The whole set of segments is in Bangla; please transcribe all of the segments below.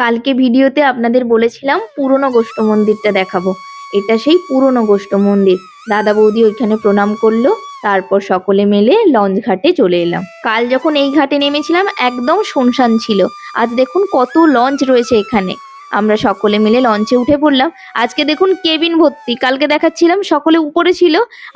কালকে ভিডিওতে আপনাদের বলেছিলাম পুরনো গোষ্ঠ মন্দিরটা দেখাবো। এটা সেই পুরনো গোষ্ঠ মন্দির। দাদা বৌদি ওইখানে প্রণাম করলো, তারপর সকলে মিলে লঞ্চ ঘাটে চলে এলাম। কাল যখন এই ঘাটে নেমেছিলাম একদম শুনশান ছিল। আজ দেখুন কত লঞ্চ রয়েছে এখানে। আমরা সকলে মিলে লঞ্চে উঠে পড়লাম। আজকে দেখুন কেবিন ভর্তি। কালকে দেখাচ্ছিলাম সকলে উপরে ছিল,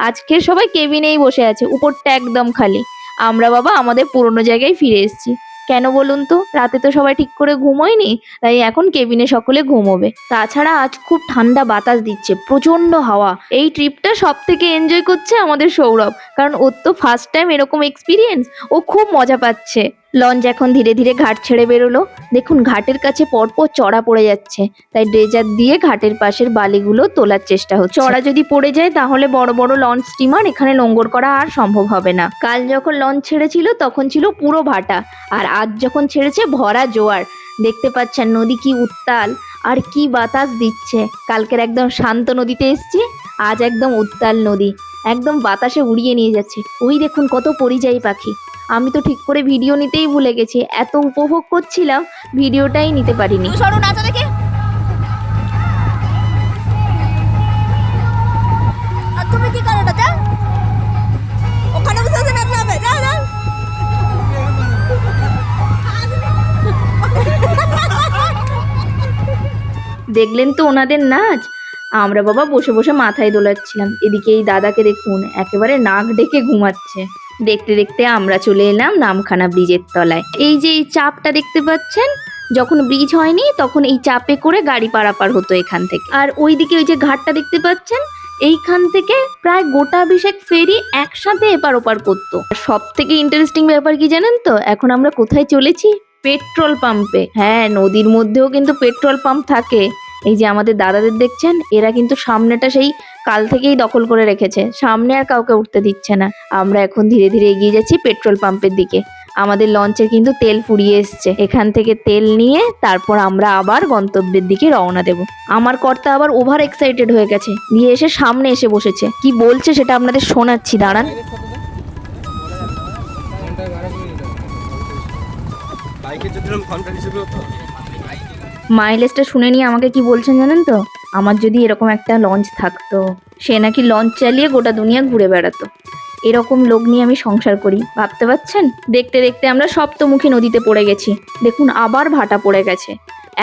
আজকে সবাই কেবিনেই বসে আছে, উপরটা একদম খালি। আমরা বাবা আমাদের পুরনো জায়গায় ফিরে এসেছি। কেন বলুন তো, রাতে তো সবাই ঠিক করে ঘুমোয়নি, তাই এখন কেবিনে সকলে ঘুমোবে। তাছাড়া আজ খুব ঠান্ডা বাতাস দিচ্ছে, প্রচন্ড হাওয়া। এই ট্রিপটা সব থেকে এনজয় করছে আমাদের সৌরভ, কারণ ওর তো ফার্স্ট টাইম এরকম এক্সপিরিয়েন্স। ও খুব মজা পাচ্ছে। লঞ্চ এখন ধীরে ধীরে ঘাট ছেড়ে বেরোলো। দেখুন ঘাটের কাছে পরপর চড়া পড়ে যাচ্ছে, তাই ড্রেজার দিয়ে ঘাটের পাশের বালিগুলো তোলার চেষ্টা হচ্ছে। চড়া যদি পড়ে যায় তাহলে বড় বড় লঞ্চ স্টিমার এখানে নোঙ্গর করা আর সম্ভব হবে না। কাল যখন লঞ্চ ছেড়েছিল তখন ছিল পুরো ভাটা, আর আজ যখন ছেড়েছে ভরা জোয়ার। দেখতে পাচ্ছেন নদী কি উত্তাল আর কি বাতাস দিচ্ছে। কালকের একদম শান্ত নদীতে এসছি, আজ একদম উত্তাল নদী, একদম বাতাসে উড়িয়ে নিয়ে যাচ্ছে। ওই দেখুন কত পরিযায়ী পাখি। আমি তো ঠিক করে ভিডিও নিতেই ভুলে গেছি, এত উপভোগ করছিলাম ভিডিওটাই নিতে পারিনি। তুমি কি করো দাদা? ওখানে বসে আছে নাচতে হবে। যাও যাও। দেখলেন তো ওনাদের নাচ। আমরা বাবা বসে বসে মাথায় দোলাচ্ছিলাম। এদিকে এই দাদাকে দেখুন একেবারে নাক ডেকে ঘুমাচ্ছে। দেখতে দেখতে আমরা চলে এলাম নামখানা ব্রিজের তলায়। এই যে এই চাপটা দেখতে পাচ্ছেন, যখন ব্রিজ হয়নি তখন এই চাপে করে গাড়ি পারাপার হতো এখান থেকে। আর ওইদিকে ওই যে ঘাটটা দেখতে পাচ্ছেন, এইখান থেকে প্রায় গোটা 20 ফেরি একসাথে এপার ওপার করতো। সব থেকে ইন্টারেস্টিং ব্যাপার কি জানেন তো, এখন আমরা কোথায় চলেছি? পেট্রোল পাম্পে। হ্যাঁ, নদীর মধ্যেও কিন্তু পেট্রোল পাম্প থাকে। এই যে আমাদের দাদাদের দেখছেন, এরা কিন্তু সামনেটা সেই কাল থেকেই দখল করে রেখেছে, সামনে আর কাউকে উঠতে দিচ্ছে না। আমরা এখন ধীরে ধীরে এগিয়ে যাচ্ছি পেট্রোল পাম্পের দিকে। আমাদের লঞ্চে কিন্তু তেল ফুরিয়ে এসছে। এখান থেকে তেল নিয়ে তারপর আমরা আবার গন্তব্যের দিকে রওনা দেব। আমার কর্তা আবার ওভার এক্সাইটেড হয়ে গেছে, দিয়ে এসে সামনে এসে বসেছে। কি বলছে সেটা আপনাদের শোনাচ্ছি, দাঁড়ান। মাইলেজটা শুনে নিয়ে আমাকে কি বলছেন জানেন তো, আমার যদি এরকম একটা লঞ্চ থাকতো, সে নাকি লঞ্চ চালিয়ে গোটা দুনিয়া ঘুরে বেড়াতো। এরকম লোক নিয়ে আমি সংসার করি, ভাবতে পারছেন? দেখতে দেখতে আমরা সপ্তমুখী নদীতে পড়ে গেছি। দেখুন আবার ভাটা পড়ে গেছে।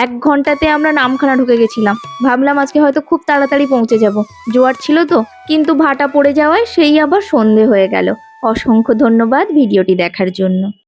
1 ঘন্টাতে আমরা নামখানা ঢুকে গেছিলাম। ভাবলাম আজকে হয়তো খুব তাড়াতাড়ি পৌঁছে যাব, জোয়ার ছিল তো, কিন্তু ভাটা পড়ে যাওয়ায় সেই আবার সন্ধে হয়ে গেল। অসংখ্য ধন্যবাদ ভিডিওটি দেখার জন্য।